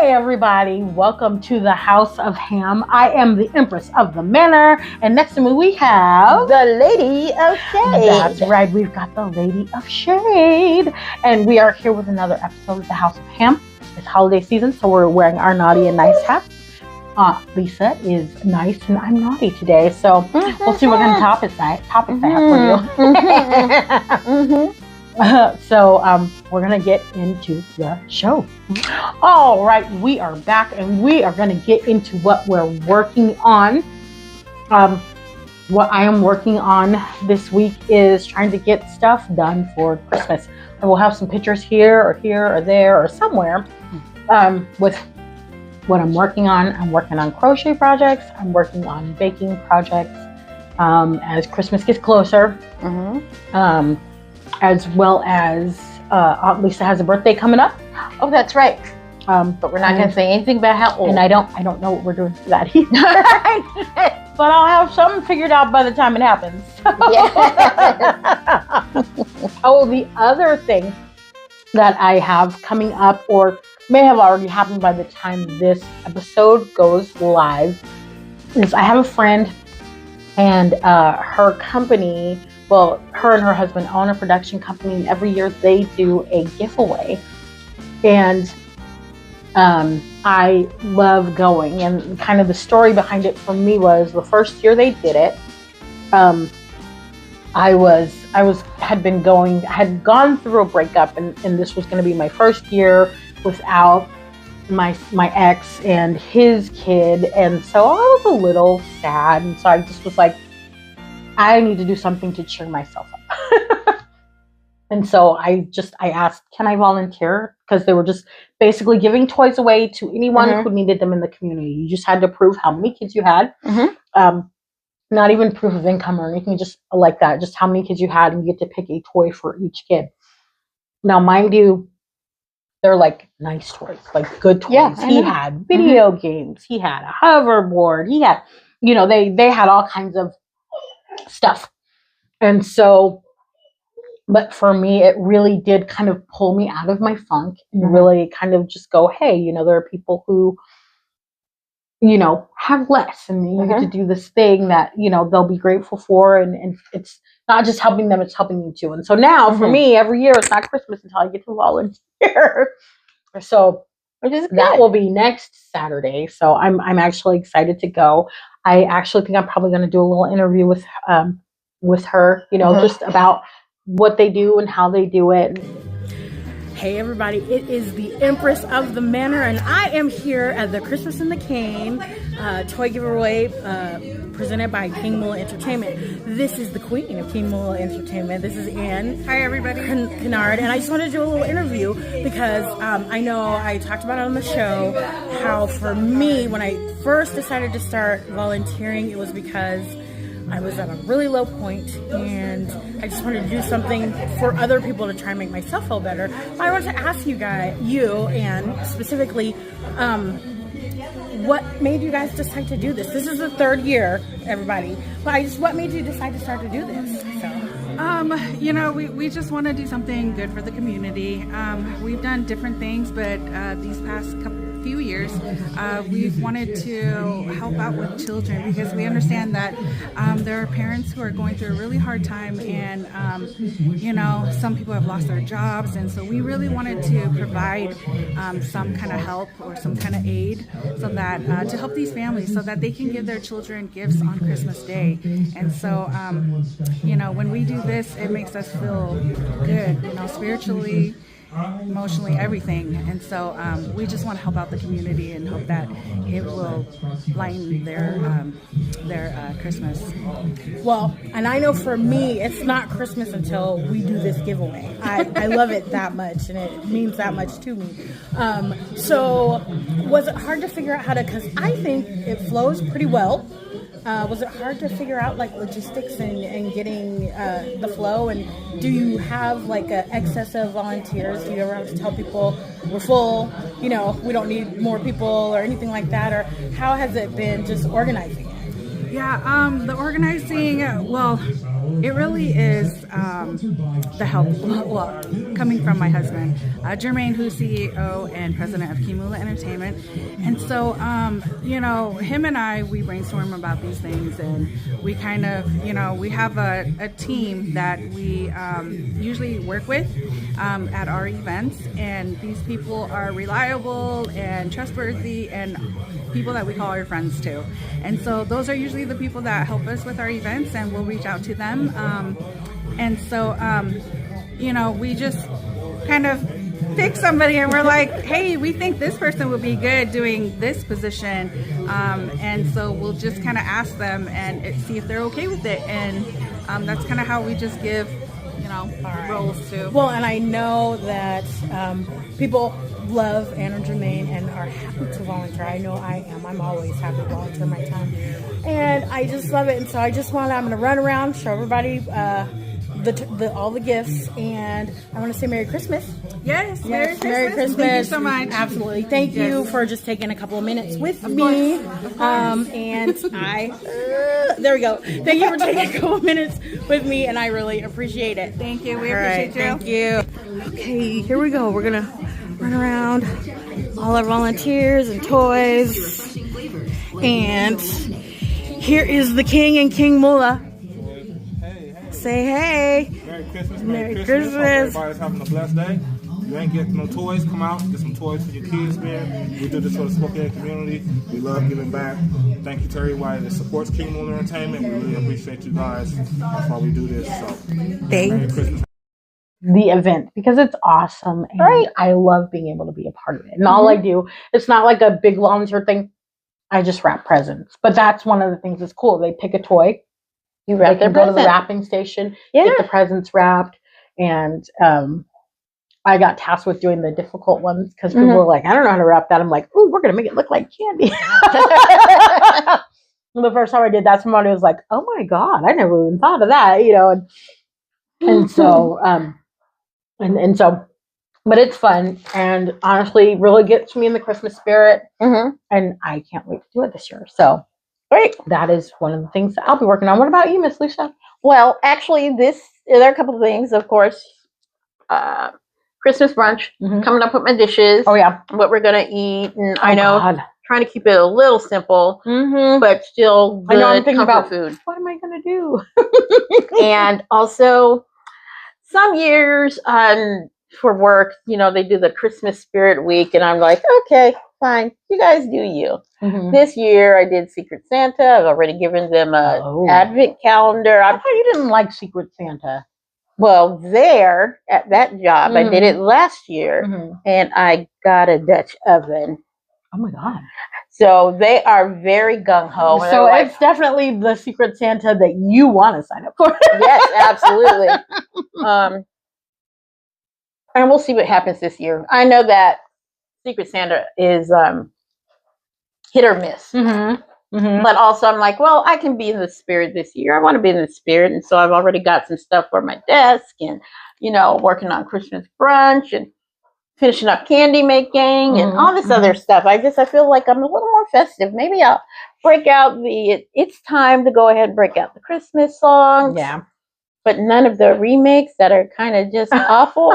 Hey everybody, welcome to the House of Hamm. I am the Empress of the Manor, and next to me we have the Lady of Shade. That's right, we've got the Lady of Shade, and we are here with another episode of the House of Hamm. It's holiday season, so we're wearing our naughty and nice hats. Lisa is nice and I'm naughty today, so we'll see what kind of topics I have for you. So we're gonna get into the show. All right, we are back and we are gonna get into what we're working on. What I am working on this week is trying to get stuff done for Christmas. I will have some pictures here or there or somewhere with what I'm working on. I'm working on crochet projects. I'm working on baking projects as Christmas gets closer. As well as Aunt Lisa has a birthday coming up. Oh, that's right. But we're not going to say anything about how old. And I don't know what we're doing for that either. But I'll have something figured out by the time it happens. Yeah. Oh, the other thing that I have coming up, or may have already happened by the time this episode goes live, is I have a friend and her company. Well, her and her husband own a production company, and every year they do a giveaway. And I love going. And kind of the story behind it for me was the first year they did it. I had gone through a breakup, and this was going to be my first year without my ex and his kid, and so I was a little sad, and so I just was like, I need to do something to cheer myself up. And so I asked, can I volunteer? Because they were just basically giving toys away to anyone who needed them in the community. You just had to prove how many kids you had. Not even proof of income or anything, just like that. Just how many kids you had, and you get to pick a toy for each kid. Now, mind you, they're like nice toys, like good toys. Yeah, he had video games. He had a hoverboard. He had, they had all kinds of stuff. And so, but for me, it really did kind of pull me out of my funk and really kind of just go, hey, there are people who, have less, and you get to do this thing that, they'll be grateful for. And it's not just helping them, it's helping me too. And so now for me, every year, it's not Christmas until I get to volunteer. So that will be next Saturday. So I'm actually excited to go. I actually think I'm probably going to do a little interview with her, just about what they do and how they do it. Hey everybody, it is the Empress of the Manor, and I am here at the Christmas in the Cane toy giveaway presented by King Mula Entertainment. This is the queen of King Mula Entertainment. This is Ann. Hi everybody. Kennard, and I just wanted to do a little interview because I know I talked about it on the show, how for me, when I first decided to start volunteering, it was because I was at a really low point and I just wanted to do something for other people to try and make myself feel better. I wanted to ask you and specifically, what made you guys decide to do this? This is the third year, everybody. But what made you decide to start to do this? We just want to do something good for the community. We've done different things, but these past few years, we've wanted to help out with children because we understand that there are parents who are going through a really hard time, and some people have lost their jobs, and so we really wanted to provide some kind of help or some kind of aid so that to help these families so that they can give their children gifts on Christmas Day. And so when we do this, it makes us feel good, spiritually, emotionally, everything. And so we just want to help out the community and hope that it will lighten their Christmas. Well, and I know for me, it's not Christmas until we do this giveaway. I love it that much, and it means that much to me. So was it hard to figure out how to, because I think it flows pretty well. Was it hard to figure out logistics and getting the flow? And do you have an excess of volunteers? Do you ever have to tell people we're full, we don't need more people or anything like that? Or how has it been just organizing it? Yeah, the organizing, well, It really is the help, well, coming from my husband, Jermaine, who's CEO and president of Kimula Entertainment. And so, him and I, we brainstorm about these things, and we kind of, we have a team that we usually work with at our events. And these people are reliable and trustworthy and people that we call our friends too. And so those are usually the people that help us with our events, and we'll reach out to them. And so, we just kind of pick somebody and we're like, hey, we think this person would be good doing this position. And so we'll just kind of ask them and see if they're okay with it. And that's kind of how we just give, roles to. Well, and I know that people love Anna and Jermaine and are happy to volunteer. I know I am. I'm always happy to volunteer my time. And I just love it. And so I'm going to run around, show everybody all the gifts, and I want to say Merry Christmas. Yes, Merry Christmas. Thank you so much. Absolutely. Thank you for just taking a couple of minutes with me. And there we go. Thank you for taking a couple of minutes with me, and I really appreciate it. Thank you. We appreciate you. Thank you. Okay, here we go. We're going to run around all our volunteers and toys. And here is the King and King Mula. Say hey. Merry Christmas. Merry Christmas. Hope everybody's having a blessed day. You ain't getting no toys, come out, get some toys for your kids, man. We do this for the Spokane community. We love giving back. Thank you to everybody that supports King Monee Entertainment. We really appreciate you guys. That's why we do this. So, Merry Christmas. The event, because it's awesome, and I love being able to be a part of it. And all I do, it's not like a big volunteer thing. I just wrap presents. But that's one of the things that's cool. They pick a toy. You wrap their go to present. the wrapping station, get the presents wrapped, and I got tasked with doing the difficult ones because people were like, I don't know how to wrap that. I'm like, ooh, we're going to make it look like candy. The first time I did that, somebody was like, oh my God, I never even thought of that, and so, and so, but it's fun, and honestly, really gets me in the Christmas spirit, and I can't wait to do it this year. So, great. That is one of the things that I'll be working on. What about you, Miss Lisa? Well, actually, there are a couple of things, of course. Christmas brunch, coming up with my dishes. Oh, yeah. What we're going to eat. And I know, trying to keep it a little simple, but still good. I know, I'm thinking about food. What am I going to do? And also, some years for work, they do the Christmas Spirit Week, and I'm like, okay, fine, you guys do you. This year, I did Secret Santa. I've already given them a advent calendar. I thought you didn't like Secret Santa. Well, there at that job, I did it last year, and I got a Dutch oven. Oh my God! So they are very gung ho. So it's definitely the Secret Santa that you want to sign up for. Yes, absolutely. And we'll see what happens this year. I know that Secret Santa is hit or miss. But also I'm like, well, I can be in the spirit this year. I want to be in the spirit. And so I've already got some stuff for my desk and, working on Christmas brunch and finishing up candy making and all this other stuff. I feel like I'm a little more festive. Maybe I'll break out it's time to go ahead and break out the Christmas songs. Yeah. But none of the remakes that are kind of just awful.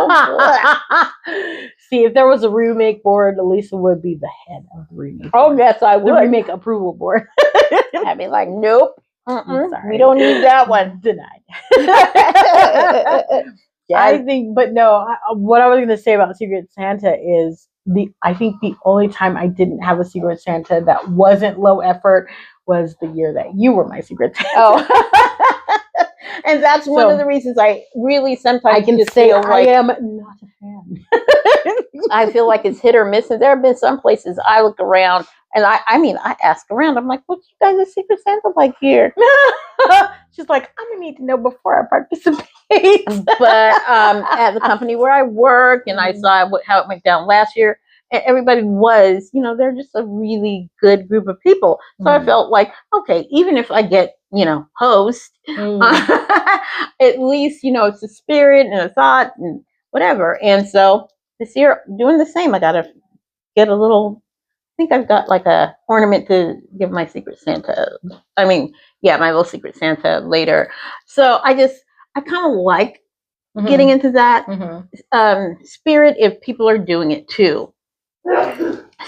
See, if there was a remake board, Lisa would be the head of the remake. Oh, yes, I would. The remake approval board. I'd be like, nope. We don't need that one. Denied. I think, but no, what I was going to say about Secret Santa is I think the only time I didn't have a Secret Santa that wasn't low effort was the year that you were my Secret Santa. Oh. And that's one of the reasons I really sometimes I can just say feel like I am not a fan. I feel like it's hit or miss. And there have been some places I look around and I ask around. I'm like, what's you guys' Secret Santa like here? She's like, I'm gonna need to know before I participate. But at the company where I work, and I saw how it went down last year, and everybody was, they're just a really good group of people. So I felt like, okay, even if I get, host, at least, it's a spirit and a thought and whatever. And so this year, doing the same, I got to get a little think I've got like a ornament to give my Secret Santa. I mean, yeah, my little Secret Santa later. So I kind of like getting into that spirit if people are doing it too.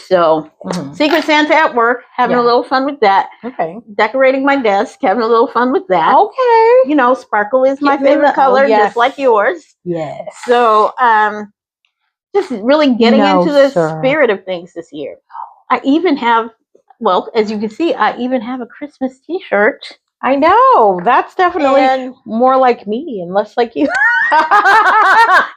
So Secret Santa at work, having a little fun with that. Okay. Decorating my desk, having a little fun with that. Okay. You know, sparkle is my favorite color, just like yours. Yes. So just really getting into the spirit of things this year. I even have, well, as you can see, I even have a Christmas t-shirt. I know. That's definitely more like me and less like you.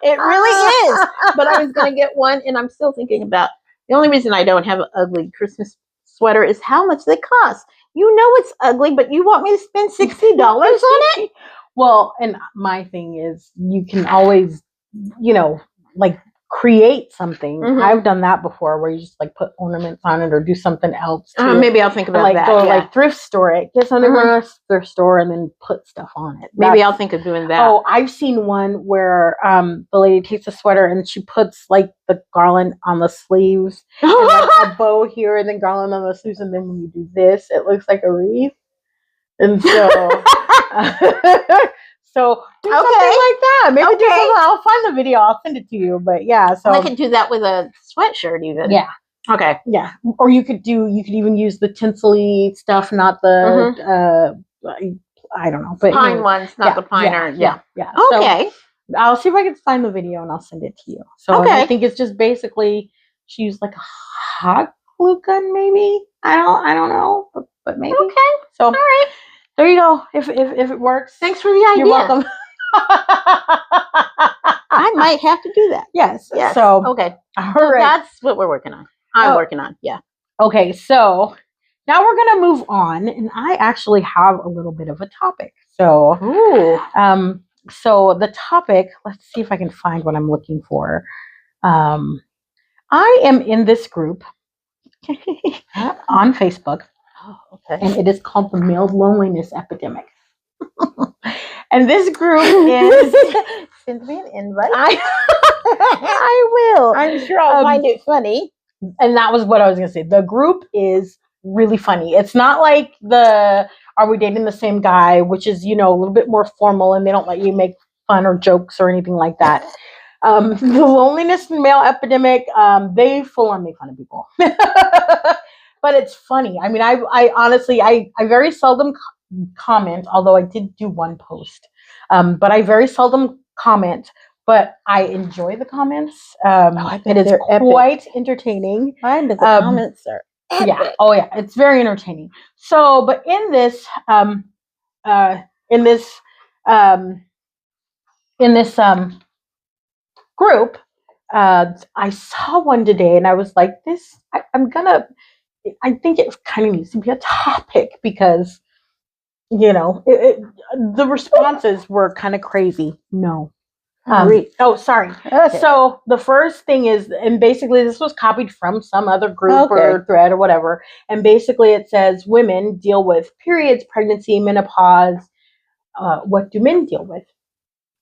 It really is. But I was going to get one, and I'm still thinking about, the only reason I don't have an ugly Christmas sweater is how much they cost. You know it's ugly, but you want me to spend $60 on it? Well, and my thing is, you can always, you know, like create something. I've done that before, where you just like put ornaments on it or do something else. Maybe I'll think about like that. Go like thrift store it, get something from a thrift store, and then put stuff on it. Maybe I'll think of doing that. Oh, I've seen one where the lady takes a sweater and she puts like the garland on the sleeves, and like a bow here, and then garland on the sleeves, and then when you do this, it looks like a wreath. And so. So do something like that. Maybe do something. I'll find the video. I'll send it to you. But yeah, so I could do that with a sweatshirt even. Yeah. Okay. Yeah. Or you could even use the tinsel-y stuff, not the I don't know, but pine ones, not the piner. Yeah. Okay. So I'll see if I can find the video and I'll send it to you. So I think it's just basically she used like a hot glue gun, maybe. I don't know, but maybe. Okay. So all right. There you go. If it works. Thanks for the idea. You're welcome. I might have to do that. Yes. Yes. So okay. All so right. That's what we're working on. I'm working on. Yeah. Okay. So now we're gonna move on, and I actually have a little bit of a topic. So so the topic. Let's see if I can find what I'm looking for. I am in this group on Facebook. Oh, okay. And it is called the Male Loneliness Epidemic. And this group is send me an invite. I will. I'm sure I'll find it funny. And that was what I was gonna say. The group is really funny. It's not like the Are We Dating the Same Guy, which is, you know, a little bit more formal and they don't let you make fun or jokes or anything like that. The Loneliness and Male Epidemic, they full on make fun of people. But it's funny. I mean, I honestly, I very seldom comment, although I did do one post. But I very seldom comment, but I enjoy the comments. It is quite entertaining. The comments are epic. Yeah. Oh yeah. It's very entertaining. So, but in this group, I saw one today and I was like, I think it kind of needs to be a topic because, you know, the responses were kind of crazy. No. Sorry. Okay. So the first thing is, and basically this was copied from some other group or thread or whatever. And basically it says women deal with periods, pregnancy, menopause. What do men deal with?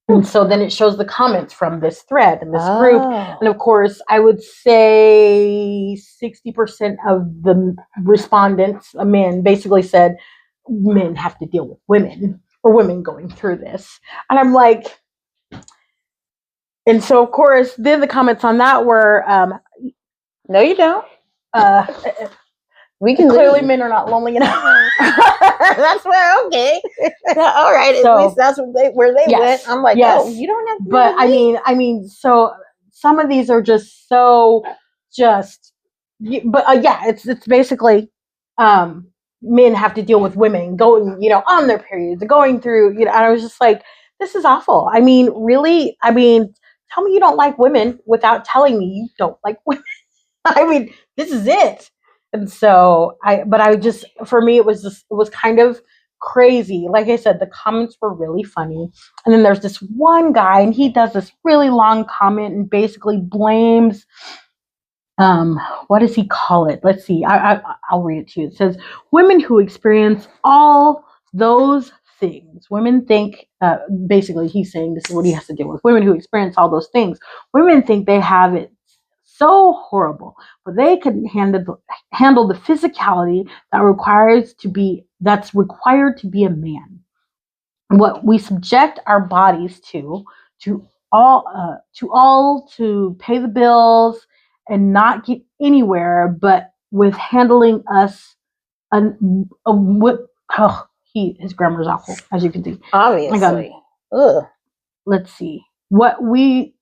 And so then it shows the comments from this thread and this group. And of course, I would say 60% of the respondents, men, basically said men have to deal with women or women going through this. And I'm like, and so of course, then the comments on that were, no, you don't. We can clearly men are not lonely enough. That's where okay. All right. So, at least that's where they went. I'm like, oh, you don't have to. But I mean, so some of these are just so but yeah, it's basically men have to deal with women going, you know, on their periods, going through, you know, and I was just like, this is awful. I mean, really, tell me you don't like women without telling me you don't like women. I mean, this is it. And so for me, it was kind of crazy. Like I said, the comments were really funny. And then there's this one guy and he does this really long comment and basically blames, what does he call it? Let's see. I'll read it to you. It says, women who experience all those things. Women think, basically he's saying this is what he has to deal with. Women who experience all those things. Women think they have it so horrible, but they couldn't handle the physicality that's required to be a man. What we subject our bodies to to pay the bills and not get anywhere, but with handling us his grammar's awful, as you can see. Obviously. Ugh. Let's see. What we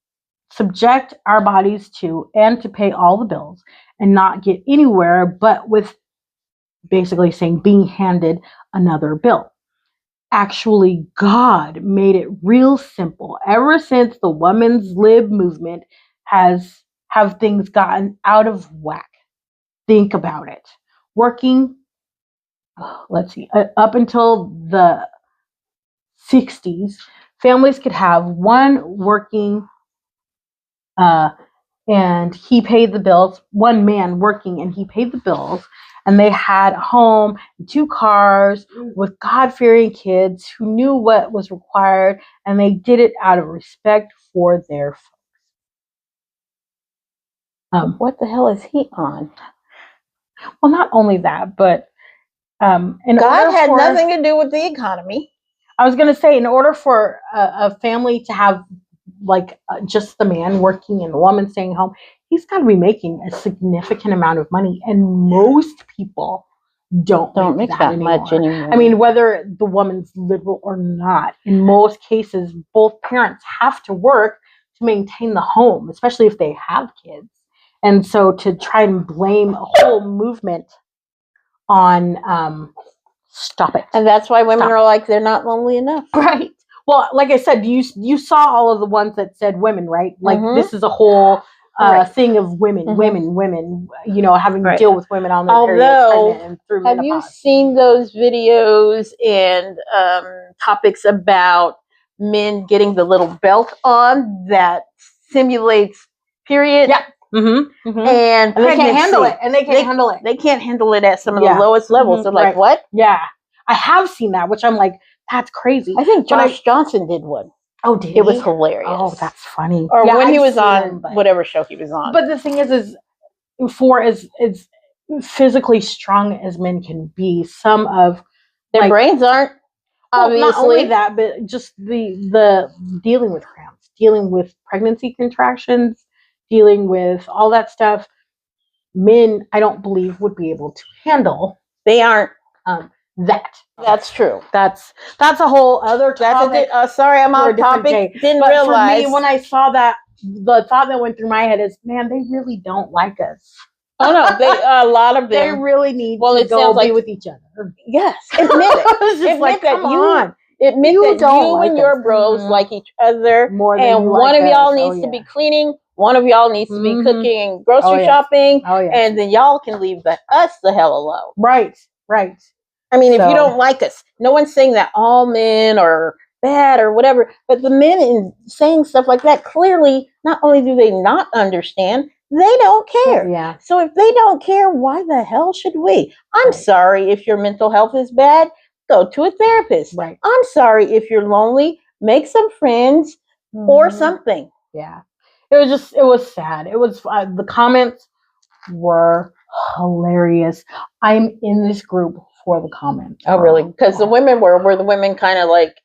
subject our bodies to and to pay all the bills and not get anywhere, but with basically saying being handed another bill. Actually, God made it real simple. Ever since the women's lib movement have things gotten out of whack. Think about it. Up until the 60s, families could have one working and he paid the bills, one man working and he paid the bills, and they had a home, 2 cars with God-fearing kids who knew what was required, and they did it out of respect for their folks. What the hell is he on? Well, not only that, but God had nothing to do with the economy. I was going to say, in order for a family to have just the man working and the woman staying home, he's got to be making a significant amount of money, and most people don't make that much anymore. I mean, whether the woman's liberal or not, in most cases, both parents have to work to maintain the home, especially if they have kids. And so to try and blame a whole movement on stop it. And that's why women are like, they're not lonely enough. Right. Well, like I said, you saw all of the ones that said women, right? Like this is a whole thing of women, having to deal with women on their periods and through menopause. Have you seen those videos and topics about men getting the little belt on that simulates period? Yeah. Mm-hmm. And they can't handle it. And they can't handle it at some of the lowest levels. They're like, what? Yeah. I have seen that, which I'm like, that's crazy. I think Josh Johnson did one. Oh, did he? It was hilarious. Oh, that's funny. Or when he was on whatever show he was on. But the thing is for as physically strong as men can be, some of their brains aren't. Obviously, not only that, but just the dealing with cramps, dealing with pregnancy contractions, dealing with all that stuff. Men, I don't believe, would be able to handle. They aren't. That's true. That's a whole other topic. Sorry, I'm off topic. Didn't realize. For me, when I saw that, the thought that went through my head is, man, they really don't like us. Oh no, a lot of them. They really need to go be with each other. Yes, admit it. Admit that you and your bros like each other more than one of y'all needs to be cleaning. One of y'all needs to be cooking, grocery shopping, and then y'all can leave us the hell alone. Right. I mean, if you don't like us, no one's saying that all men are bad or whatever, but the men in saying stuff like that, clearly, not only do they not understand, they don't care. Yeah. So if they don't care, why the hell should we? I'm sorry if your mental health is bad, go to a therapist. Right. I'm sorry if you're lonely, make some friends or something. Yeah. It was sad. It was, the comments were hilarious. I'm in this group for the comments. Oh, really? Because the women were the women kind of like,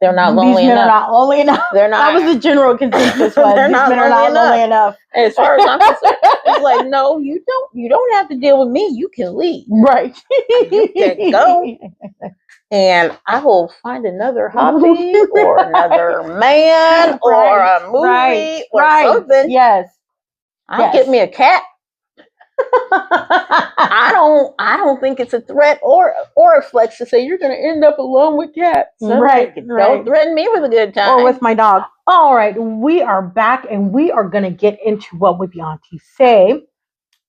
they're not lonely These men enough. are not lonely enough. They're not. That was the general consensus. These men are not lonely enough. As far as I'm concerned, it's like, no, you don't have to deal with me. You can leave. Right. You can go. And I will find another hobby or another man or a movie or something. Yes. I'll get me a cat. I don't think it's a threat or a flex to say you're going to end up alone with cats. Right. Don't threaten me with a good time. Or with my dog. All right. We are back and we are going to get into what would the aunties say.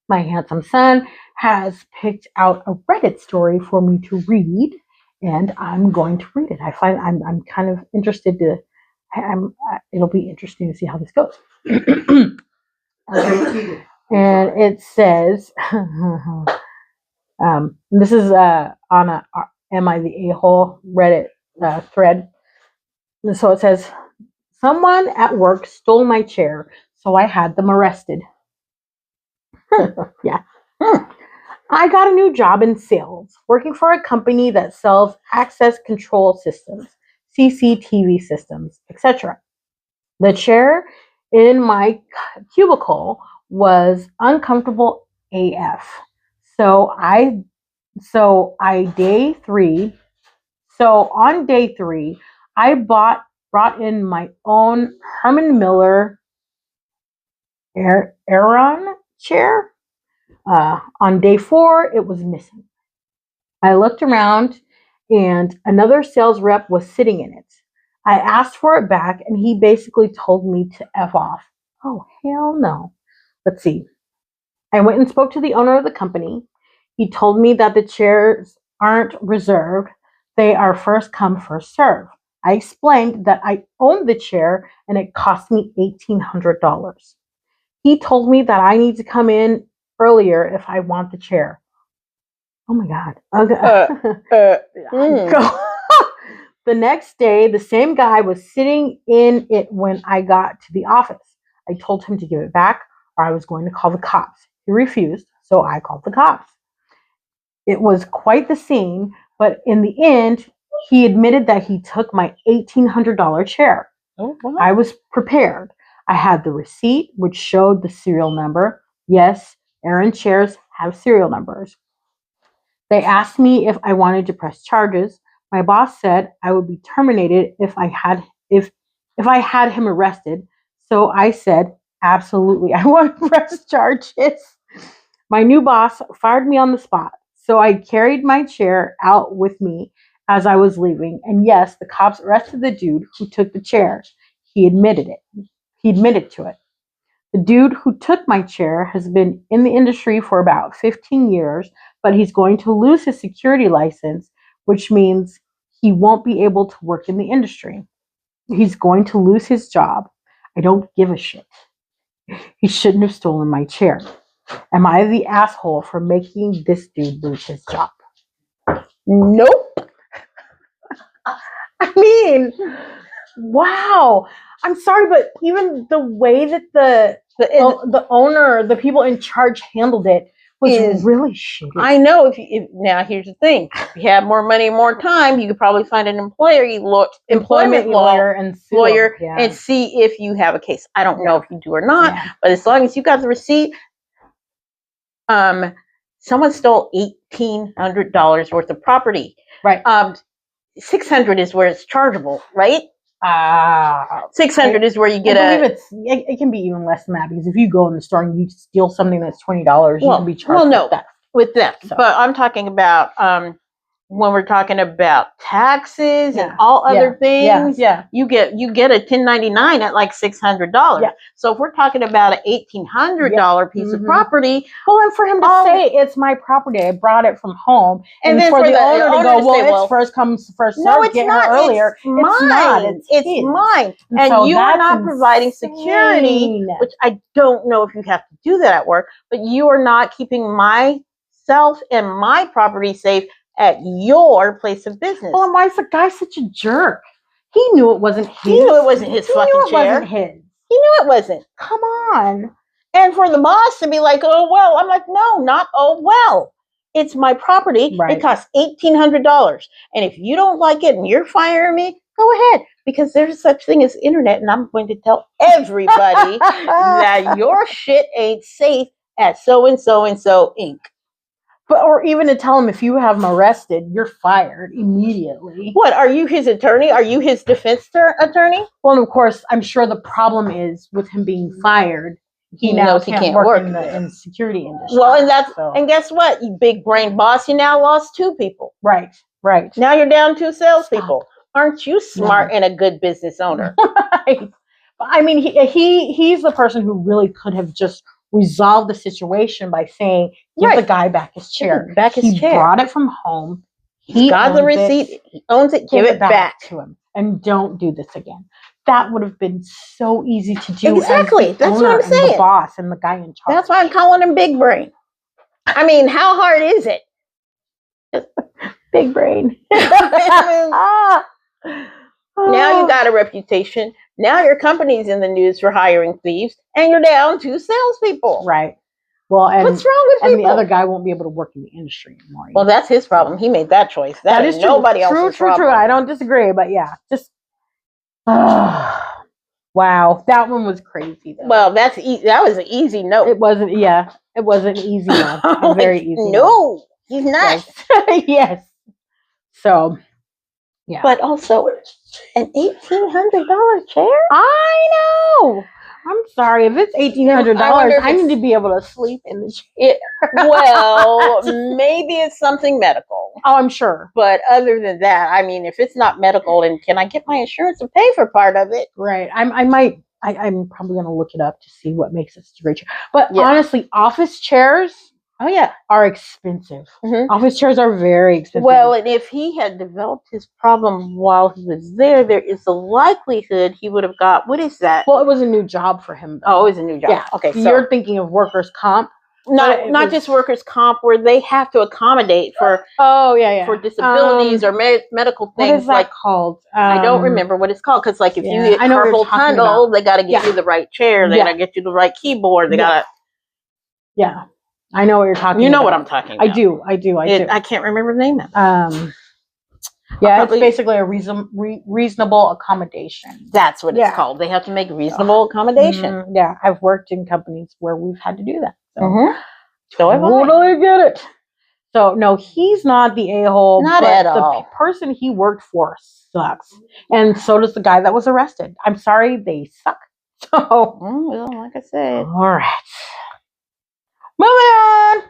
My handsome son has picked out a Reddit story for me to read, and I'm going to read it. I'm kind of interested it'll be interesting to see how this goes. Okay. And it says, this is on a Am I the A-hole Reddit thread. And so it says, someone at work stole my chair, so I had them arrested. Yeah. I got a new job in sales, working for a company that sells access control systems, CCTV systems, etc. The chair in my cubicle was uncomfortable AF. So I so I day 3 so on day 3 I brought in my own Herman Miller Aeron chair. On day 4 it was missing. I looked around and another sales rep was sitting in it. I asked for it back and he basically told me to F off. Oh, hell no. Let's see. I went and spoke to the owner of the company. He told me that the chairs aren't reserved, they are first come, first serve. I explained that I owned the chair and it cost me $1,800. He told me that I need to come in earlier if I want the chair. Oh my God. Okay. The next day, the same guy was sitting in it when I got to the office. I told him to give it back or I was going to call the cops. He refused, so I called the cops. It was quite the scene, but in the end, he admitted that he took my $1,800 chair. Oh, wow. I was prepared. I had the receipt, which showed the serial number. Yes, Aaron chairs have serial numbers. They asked me if I wanted to press charges. My boss said I would be terminated if I had him arrested. So I said, absolutely, I want to press charges. My new boss fired me on the spot. So I carried my chair out with me as I was leaving. And yes, the cops arrested the dude who took the chair. He admitted it. He admitted to it. The dude who took my chair has been in the industry for about 15 years, but he's going to lose his security license, which means he won't be able to work in the industry. He's going to lose his job. I don't give a shit. He shouldn't have stolen my chair. Am I the asshole for making this dude lose his job? Nope. I mean, wow. I'm sorry, but even the way that the owner, the people in charge handled it was really shitty. I know. Now, here's the thing: if you have more money, more time, you could probably find an employment lawyer and see if you have a case. I don't know if you do or not, but as long as you got the receipt, someone stole $1,800 worth of property. Right. $600 is where it's chargeable, right? $600 is where you get it can be even less than that because if you go in the store and you steal something that's $20, you can be charged with theft. So. But I'm talking about when we're talking about taxes and all other things. You get a 1099 at like $600. Yeah. So if we're talking about an $1,800 piece of property, well, and for him to say it's my property, I brought it from home, and then for the owner to go, say, it's first comes first served. No, it's not. Earlier. It's mine. It's mine, and so you are not providing security, which I don't know if you have to do that at work, but you are not keeping myself and my property safe at your place of business. Well, and why is the guy such a jerk? He knew it wasn't his. He knew it wasn't his fucking chair. Wasn't his. He knew it wasn't. Come on. And for the boss to be like, oh, well, I'm like, no, not oh, well. It's my property. Right. It costs $1,800. And if you don't like it and you're firing me, go ahead. Because there's such thing as internet. And I'm going to tell everybody that your shit ain't safe at so-and-so and so Inc. But, or even to tell him if you have him arrested, you're fired immediately. What, are you his attorney? Are you his defense attorney? Well, and of course, I'm sure the problem is with him being fired. He knows he can't work in the security industry. Well, and guess what? You big brain boss, you now lost 2 people. Right. Now you're down 2 salespeople. Aren't you smart and a good business owner? Right. I mean, he's the person who really could have just resolve the situation by saying, give the guy back his chair. He brought it from home. He got the receipt. He owns it. Give it back to him. And don't do this again. That would have been so easy to do. Exactly. That's what I'm saying. The boss and the guy in charge. That's why I'm calling him big brain. I mean, how hard is it? Big brain. Now you got a reputation. Now your company's in the news for hiring thieves, and you're down 2 salespeople. Right. Well, and What's wrong with and people? the other guy won't be able to work in the industry anymore. Well, that's his problem. He made that choice. That is true. nobody else's problem. True. I don't disagree, but yeah, just wow, that one was crazy. Though. Well, that's that was an easy no. It wasn't. Yeah, it was an easy no. A very easy. No, he's not. Yes. Yes. So, yeah. But also, an $1,800 chair. I know. I'm sorry. If it's $1,800, I need to be able to sleep in the chair. Well, maybe it's something medical. Oh, I'm sure. But other than that, I mean, if it's not medical, and can I get my insurance to pay for part of it? Right. I'm probably going to look it up to see what makes it a great chair. But honestly, office chairs. Oh yeah, are expensive. Mm-hmm. Office chairs are very expensive. Well, and if he had developed his problem while he was there is a likelihood he would have got, what is that? Well, it was a new job for him. Oh, it was a new job. Yeah. Okay, so you're thinking of workers' comp. Not just workers' comp, where they have to accommodate for for disabilities or medical things. What is that called? I don't remember what it's called, because like if you get carpal tunnel, they got to get you the right chair. They got to get you the right keyboard. They got to. Yeah, I know what you're talking. You know about. what I'm talking about. I do. I do. I can't remember the name of it. Yeah, it's basically a reasonable accommodation. That's what it's called. They have to make reasonable accommodation. Mm-hmm. Yeah, I've worked in companies where we've had to do that. So totally get it. So no, he's not the a-hole. Not at all. The person he worked for sucks, and so does the guy that was arrested. I'm sorry, they suck. So, well, like I said, all right. Moving on.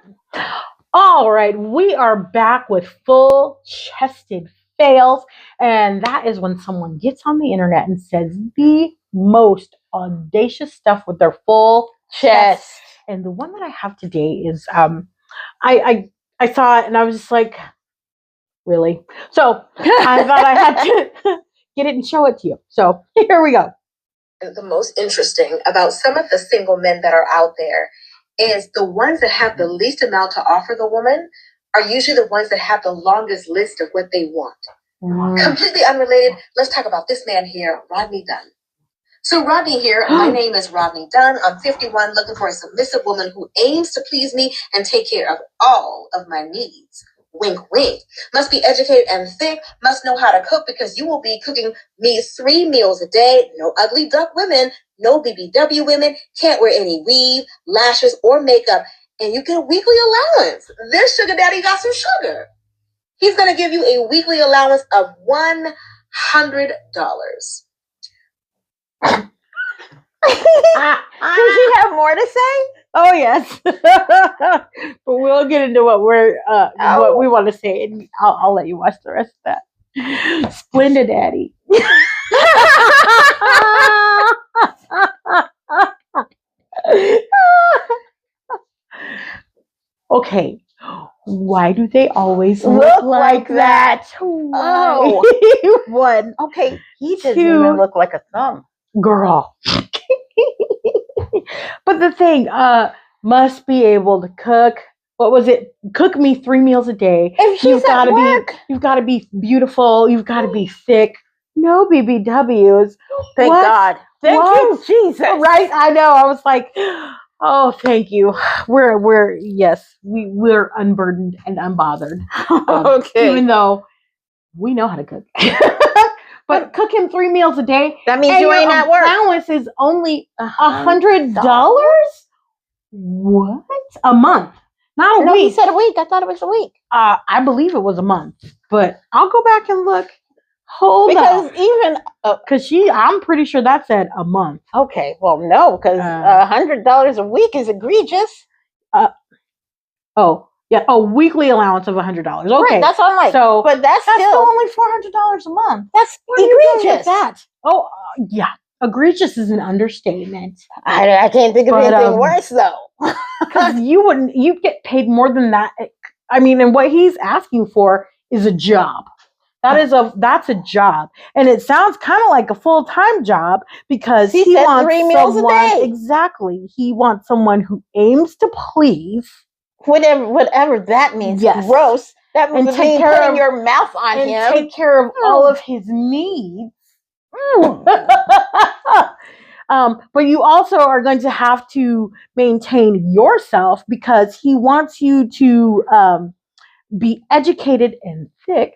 All right, we are back with full-chested fails, and that is when someone gets on the internet and says the most audacious stuff with their full chest. And the one that I have today is I saw it and I was just like, really? So I thought I had to get it and show it to you. So here we go. The most interesting about some of the single men that are out there is the ones that have the least amount to offer the woman are usually the ones that have the longest list of what they want. Completely unrelated, let's talk about this man here, Rodney Dunn. So Rodney here, my name is Rodney Dunn. I'm 51, looking for a submissive woman who aims to please me and take care of all of my needs. Wink, wink. Must be educated and thick, must know how to cook because you will be cooking me 3 meals a day. No ugly duck women, no BBW women, can't wear any weave, lashes, or makeup, and you get a weekly allowance. This sugar daddy got some sugar. He's going to give you a weekly allowance of $100. Does he have more to say? Oh yes, but we'll get into what what we want to say, and I'll let you watch the rest of that. Splendid Daddy. Okay, why do they always look like that? Oh, one. Okay, he doesn't even look like a thumb. Girl. But the thing, must be able to cook. What was it? Cook me 3 meals a day. If she's at work, you've got to be beautiful. You've got to be thick. No BBWs. Thank God. Thank you, Jesus. Right? I know. I was like, oh, thank you. We're unburdened and unbothered. Okay. Even though we know how to cook. But cook him 3 meals a day. That means you ain't at work. Allowance is only $100. What? A month? Not a week. He said a week. I thought it was a week. I believe it was a month, but I'll go back and look. Because I'm pretty sure that said a month. Okay, well, no, because $100 a week is egregious. Weekly allowance of $100. Okay, right, that's all right. So, but that's still only $400 a month. That's egregious. That. Oh, yeah. Egregious is an understatement. I can't think of anything worse though. Because you'd get paid more than that. I mean, and what he's asking for is a job. That's a job. And it sounds kind of like a full-time job because he wants 3 meals a day. Exactly. He wants someone who aims to please. Whatever that means. Yes. Gross. That means putting your mouth on him. And take care of all of his needs. But you also are going to have to maintain yourself because he wants you to be educated and thick,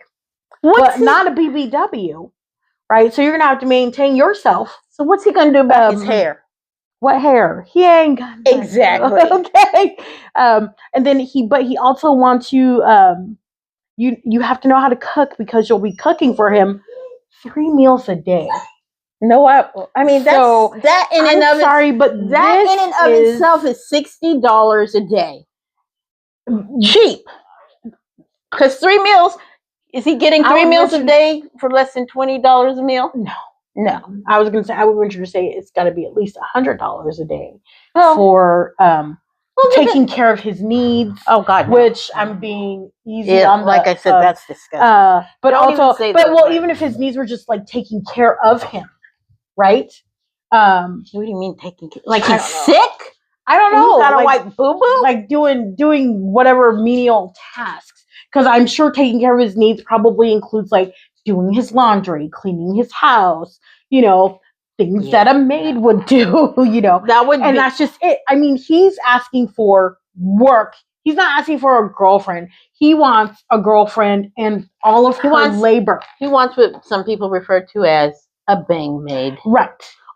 but not a BBW, right? So you're gonna have to maintain yourself. So what's he gonna do about his hair? What hair? He ain't got Exactly. Okay. And then he also wants you. You have to know how to cook because you'll be cooking for him 3 meals a day. No, I mean that in and of itself is $60 a day. Cheap. Because 3 meals, is he getting 3 meals a day for less than $20 a meal? No. I was gonna say I would venture to say it's got to be at least $100 a day for taking care of his needs. Oh God, no. Which I'm being easy on. Like I said, that's disgusting. But even if his needs were just like taking care of him, right? What do you mean taking care? Like he's sick? I don't know. He's got a white boo boo? Like doing whatever menial tasks. Because I'm sure taking care of his needs probably includes like doing his laundry, cleaning his house, things that a maid would do, that's just it. I mean, he's asking for work. He's not asking for a girlfriend. He wants a girlfriend and all of her labor. He wants what some people refer to as a bang maid. Right.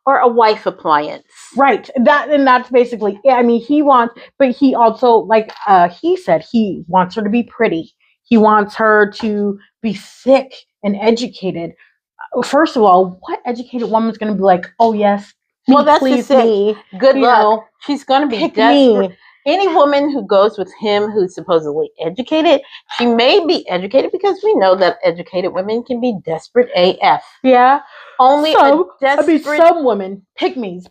Or a wife appliance. Right. That's basically it. I mean, he wants, but he also, like he said, he wants her to be pretty. He wants her to be thick and educated. First of all, what educated woman's going to be like, oh, yes, that's please me. Good luck. She's going to be desperate. Me. Any woman who goes with him who's supposedly educated, she may be educated because we know that educated women can be desperate AF. Yeah. Only some women, pygmies,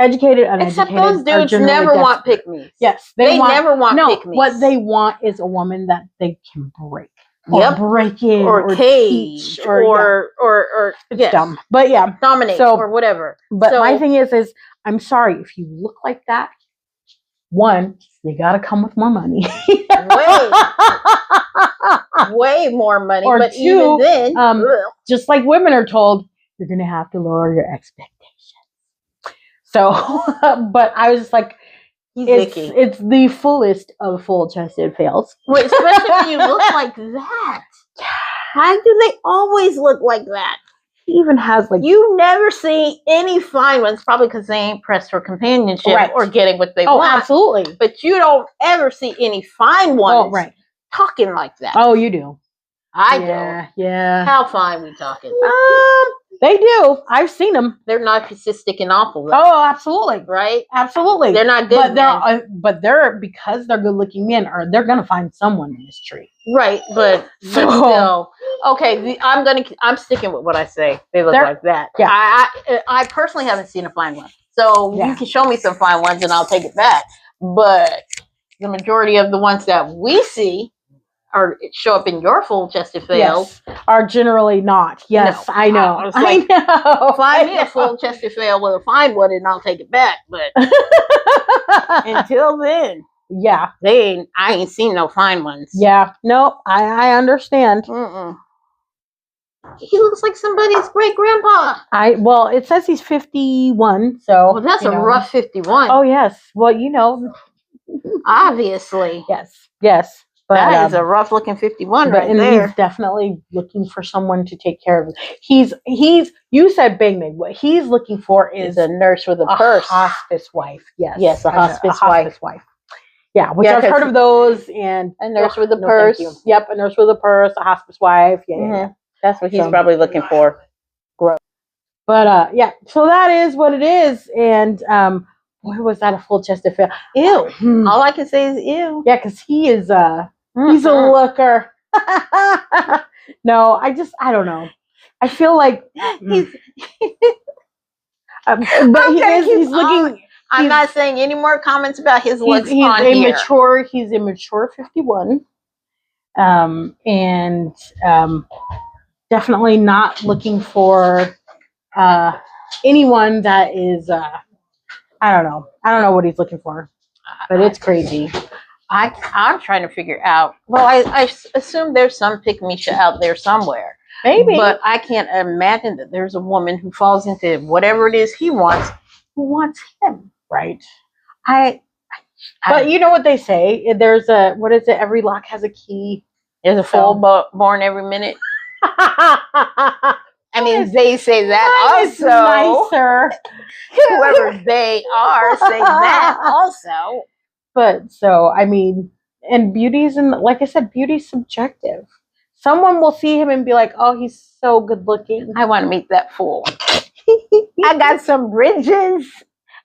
educated, uneducated. Except those dudes never want pygmies. Yes. They never want pygmies. What they want is a woman that they can break. Or break in, or cage, teach, or it's dumb, but dominate, or whatever. But my thing is, I'm sorry if you look like that. One, you gotta come with more money, way more money. Or but two, even then, just like women are told, you're gonna have to lower your expectations. So, but I was just like. It's the fullest of full-chested fails. Well, especially when you look like that. Why do they always look like that? He even has like... You never see any fine ones, probably because they ain't pressed for companionship or getting what they want. Oh, absolutely. But you don't ever see any fine ones talking like that. Oh, you do. I do. Yeah. How fine we talking? They do. I've seen them. They're narcissistic and awful. Though. Oh, absolutely. Right? Absolutely. They're not good. But they're because they're good-looking men, they're gonna find someone in this tree. Right, but still, okay. I'm sticking with what I say. They look like that. Yeah. I personally haven't seen a fine one, so you can show me some fine ones and I'll take it back. But the majority of the ones that we see or show up in your full-chested fails are generally not. Yes, I know. I know. Find me a full-chested fail with a fine one, and I'll take it back. But until then, I ain't seen no fine ones. Yeah, no, I understand. He looks like somebody's great grandpa. Well, it says he's 51, so that's a rough 51. Oh yes, well obviously, yes. But, that is a rough looking 51 right there. He's definitely looking for someone to take care of him. You said bang maid. What he's looking for is a nurse with a purse. Hospice wife. Yes, a hospice wife. Yeah, which I've heard of those. And a nurse with a purse. Yep, a nurse with a purse, a hospice wife. Yeah. That's what he's probably looking for. Gross. But so that is what it is. And where was that a full-chested fail? Ew. All I can say is ew. Yeah, because he is he's a looker. No, I don't know. I feel like he's he's looking. I'm not saying any more comments about his looks. He's immature. He's immature 51. And definitely not looking for anyone that is I don't know what he's looking for, but it's crazy. I'm trying to figure out. Well, I assume there's some pick-me-sha out there somewhere, Maybe. But I can't imagine that there's a woman who falls into whatever it is he wants, who wants him. Right. But But you know what they say? There's a, what is it? Every lock has a key. there's a fool born every minute. I mean, they say that It's also. nicer. Whoever they are say that also. But so, I mean, and beauty's, and like I said, beauty's subjective. Someone will see him and be like, oh, he's so good looking. I want to meet that fool. I got some bridges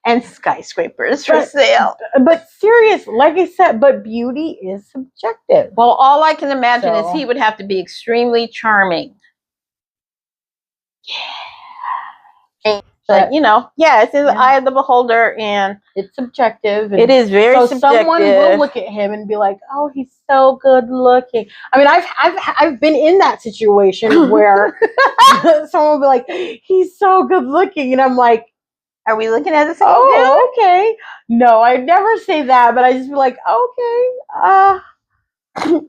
and skyscrapers for sale. But serious, like I said, but beauty is subjective. Well, all I can imagine So- is he would have to be extremely charming. But, you know, yeah, it's in the eye of the beholder, and It's subjective. And it is very so subjective. someone will look at him and be like, "Oh, he's so good looking." I mean, I've been in that situation where someone will be like, "He's so good looking," and I'm like, Are we looking at the same "Oh, okay." No, I'd never say that, but I just be like, "Okay, okay."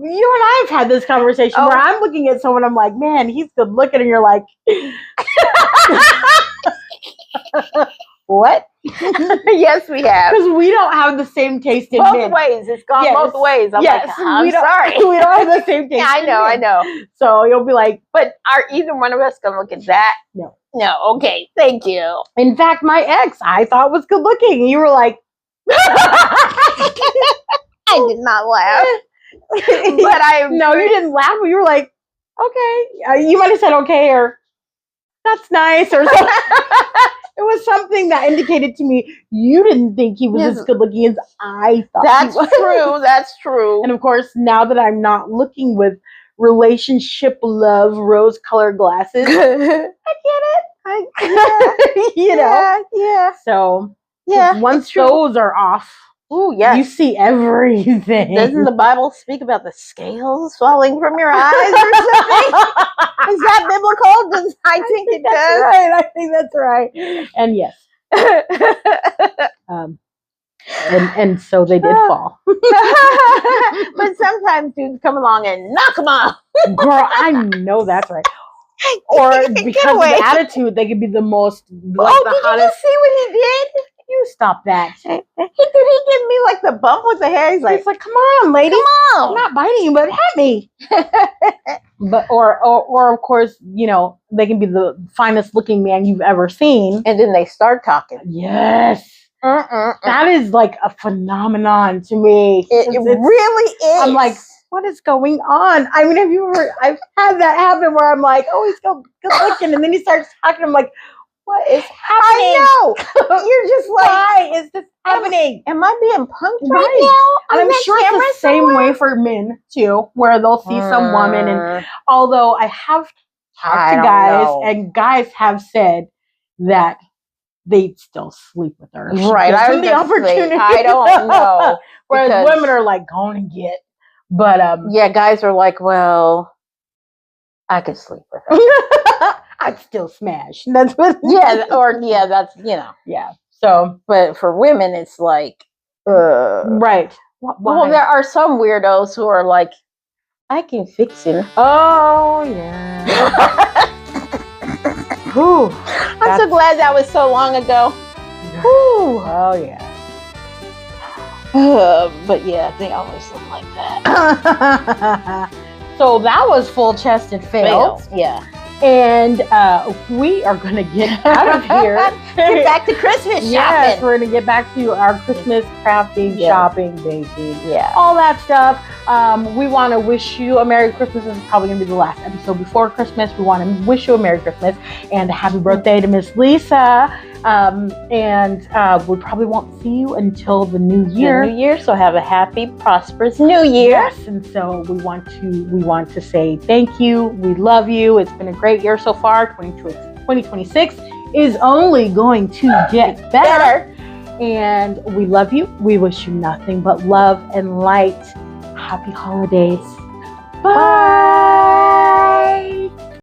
You and I have had this conversation where I'm looking at someone, I'm like, "Man, he's good looking," and you're like, "What?" Yes, we have. Because we don't have the same taste in Both men. ways. It's gone Yes. both ways. I'm Yes, like, I'm we don't, sorry. we don't have the same taste. Yeah, I in know, I men. know. So you'll be like, But are either one of us going to look at that? No. No, okay, thank you. in fact, my ex, I thought was good looking. And you were like, I did not laugh. But I no, you didn't laugh. But you were like, okay. You might have said okay or that's nice or something. It was something that indicated to me you didn't think he was as good looking as I thought. That's he was. true. That's true. And of course, now that I'm not looking with relationship love rose-colored glasses, I get it. You know. Yeah. So Yeah. once it's true. those are off, Ooh, yes. you see everything. Doesn't the Bible speak about the scales falling from your eyes or something? Is that biblical? I think it that's does. right. I think that's right. And yes. And so they did fall. But sometimes dudes come along and knock them off. Girl, I know that's right. Or Get because of away. the attitude, they could be the most like Oh, the did you hottest. just see what he did? You stop that. He gave me like the bump with the hair. He's like, It's like, come on, lady. come I'm on. not biting you, but hit me. But or of course, you know, they can be the finest looking man you've ever seen. And then they start talking. Yes. That is like a phenomenon to me. It really is. I'm like, what is going on? I mean, have you ever? I've had that happen where I'm like, oh, he's good looking, and then he starts talking. I'm like, what is happening? I know. You're just like, Why is this happening? am I being punked Right. right now? And I'm sure it's the same way for men too, where they'll see some woman, and although I have talked to guys, and guys have said that they still sleep with her. She Right. gives I them was the gonna say, opportunity. I don't know. Whereas because- women are like, go on and get. But Yeah, guys are like, well, I could sleep with her. I'd still smash. That's what. That's, you know. Yeah. So But for women, it's like, right. well, there are some weirdos who are like, I can fix him. Oh yeah. Whew. I'm so glad that was so long ago. Whew. Oh yeah. But yeah, they always look like that. So that was full chested fails. Yeah. And we are going to get out of here. Get back to Christmas Yes, shopping. we're going to get back to our Christmas crafting, Yeah. shopping, baking, Yeah. all that stuff. We want to wish you a Merry Christmas. This is probably going to be the last episode before Christmas. We want to wish you a Merry Christmas and a happy birthday to Miss Lisa. And we probably won't see you until the new year. New Year, so have a happy, prosperous New Year. Yes, and so we want to say thank you. We love you. It's been a great year so far. 2026 is only going to get better. And we love you. We wish you nothing but love and light. Happy holidays. Bye.